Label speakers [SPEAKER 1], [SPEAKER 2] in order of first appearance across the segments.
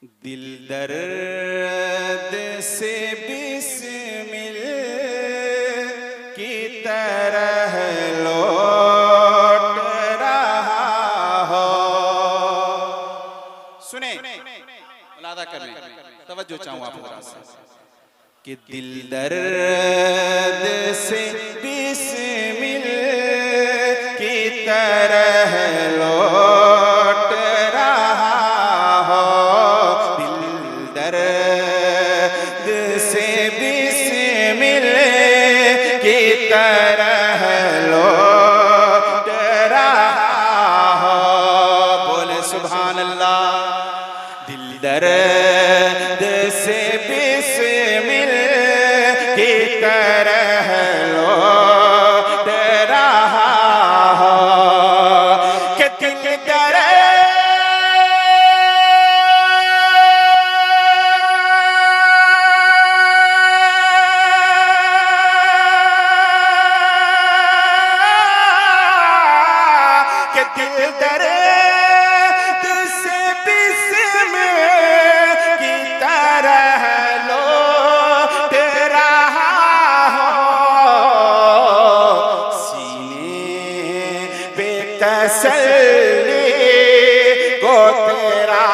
[SPEAKER 1] दिल दर्द से बिस्मिल की तरह लौट रहा हो। सुने, मुलादा करने, तवज्जो चाहूँ आप जरा से कि दिल दर्द से बिस्मिल की तरह लौट रहा हो। दिल दर्द से बिस्मिल की तरह लौट रहा हो। बोले सुभान अल्लाह। दिल दर्द से बिस्मिल की तरह लौट रहा हो कि दिल दर्द से बिस्मिल की तरह लौट रहा हो। सीने पे तसल्ली को तेरा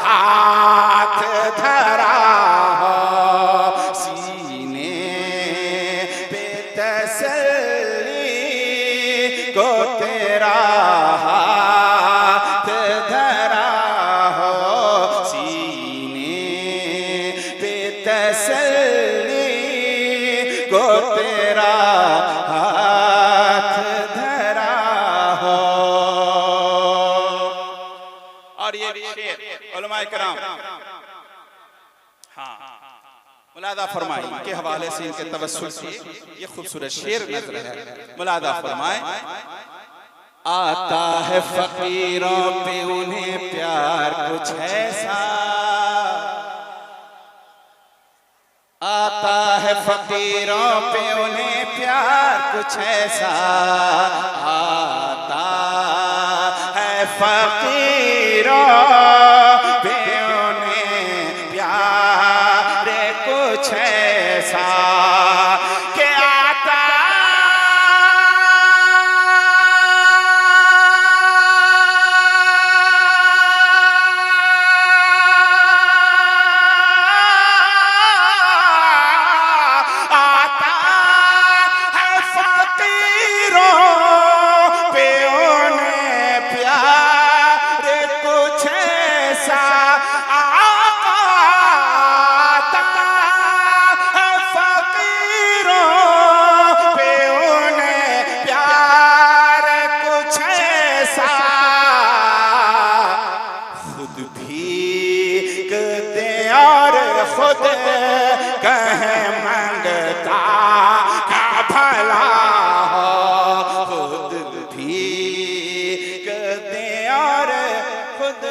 [SPEAKER 1] हाथ धरा हो। सीने पे तसल्ली को तेरा हाथ धरा हो। सीने पे तसल्ली को तेरा हाथ धरा हो। और ये शेर उलमाए कराम हाँ मुलादा फरमाए के हवाले से, इनके तवस्सुल से ये खूबसूरत शेर नजर है। मुलादा फरमाए, आता है फकीरों पे उन्हें प्यार कुछ ऐसा, आता है फकीरों पे उन्हें प्यार कुछ ऐसा, आता है फकीरों पे उन्हें प्यार कुछ ऐसा कि आता है फकीरों पे उन्हें प्यार कुछ ऐसा, खुद कहे मंगता का भला हो। खुद भी कहते और खुद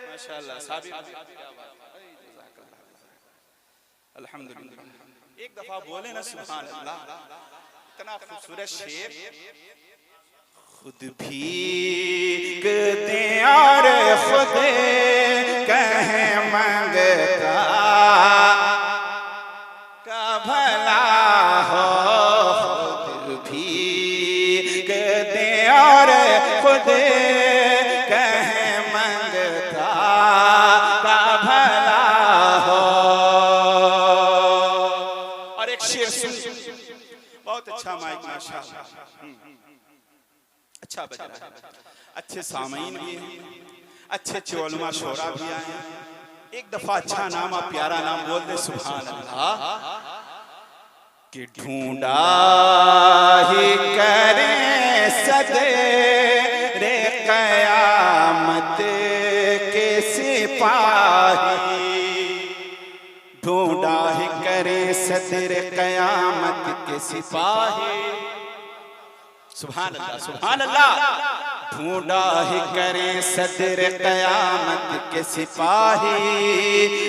[SPEAKER 1] माशाअल्लाह साबित अल्हम्दुलिल्लाह। एक दफा बोले ना सुभान अल्लाह, इतना खूबसूरत शेर। खुद भी कहते और खुद कहे मंगता का भला हो। खुद भी कहते और खुद कहे मंगता का भला हो। और एक शेर सुन, बहुत अच्छा माइक माशाअल्लाह, अच्छा बज रहा है, अच्छे सामीन भी हैं, अच्छे अच्छे उलमा शोरा भी आए हैं। एक दफा अच्छा नाम, प्यारा नाम बोल दे सुभान अल्लाह। कि ढूंढा ही करें सदरे कयामत के सिपाही, ढूंढा ही करें सदरे कयामत के सिपाही। सुभान अल्लाह सुभान अल्लाह। ढूंढा ही करें सदर कयामत के सिपाही,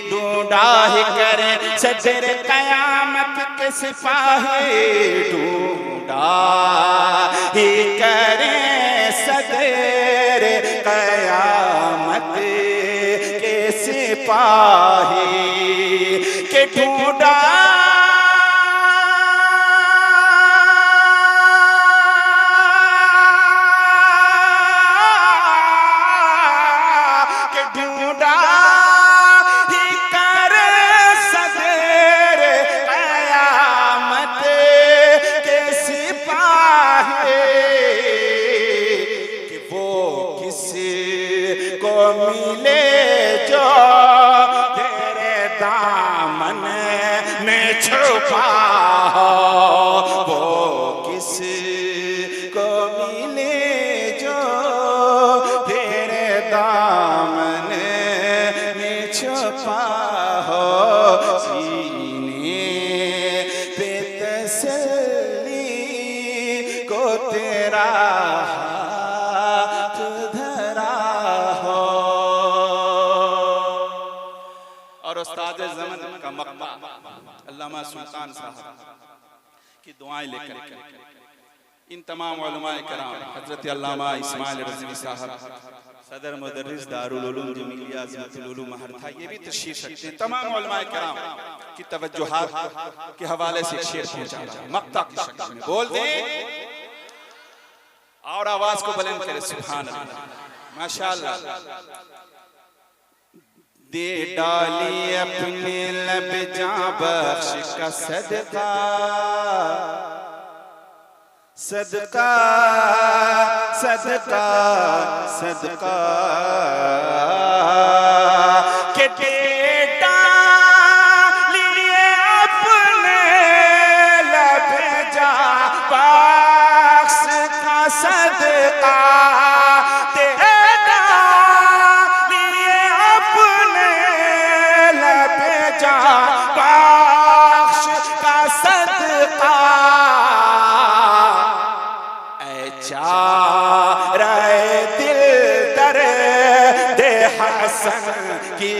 [SPEAKER 1] ढूंढा ही करें सदर कयामत के सिपाही, ढूंढा ही करें सदर कयामत के सिपाही के ढूंढा मिले जो तेरे दामन में छुपा हो, वो किस को मिले जो तेरे दामन में छुपा हो। सीने पे तसल्ली को तेरा ज़मन का मक़बा अल्लामा सुल्तान साहब की दुआएं लेकर इन तमाम उलमाए कराम हज़रत अल्लामा इस्माइल रज़वी साहब सदर मुदर्रिस दारुल उलूम जमीलिया अज़मतुल उलूम हरथा ये भी तशरीफ़ रखते हैं। तमाम उलमाए कराम की तवज्जुहात के हवाले से शेर पहुंचा मक़ता की शक्ल में बोल दें और आवाज को बुलंद करें सुभान अल्लाह माशाअल्लाह। दे डाली अपने लब जां बख्श का सदका, सदका सदका सदका के दे डालिए अपने लब जां बख्श का सदका, बख्श का सदका चारे दिल दर दे हसन की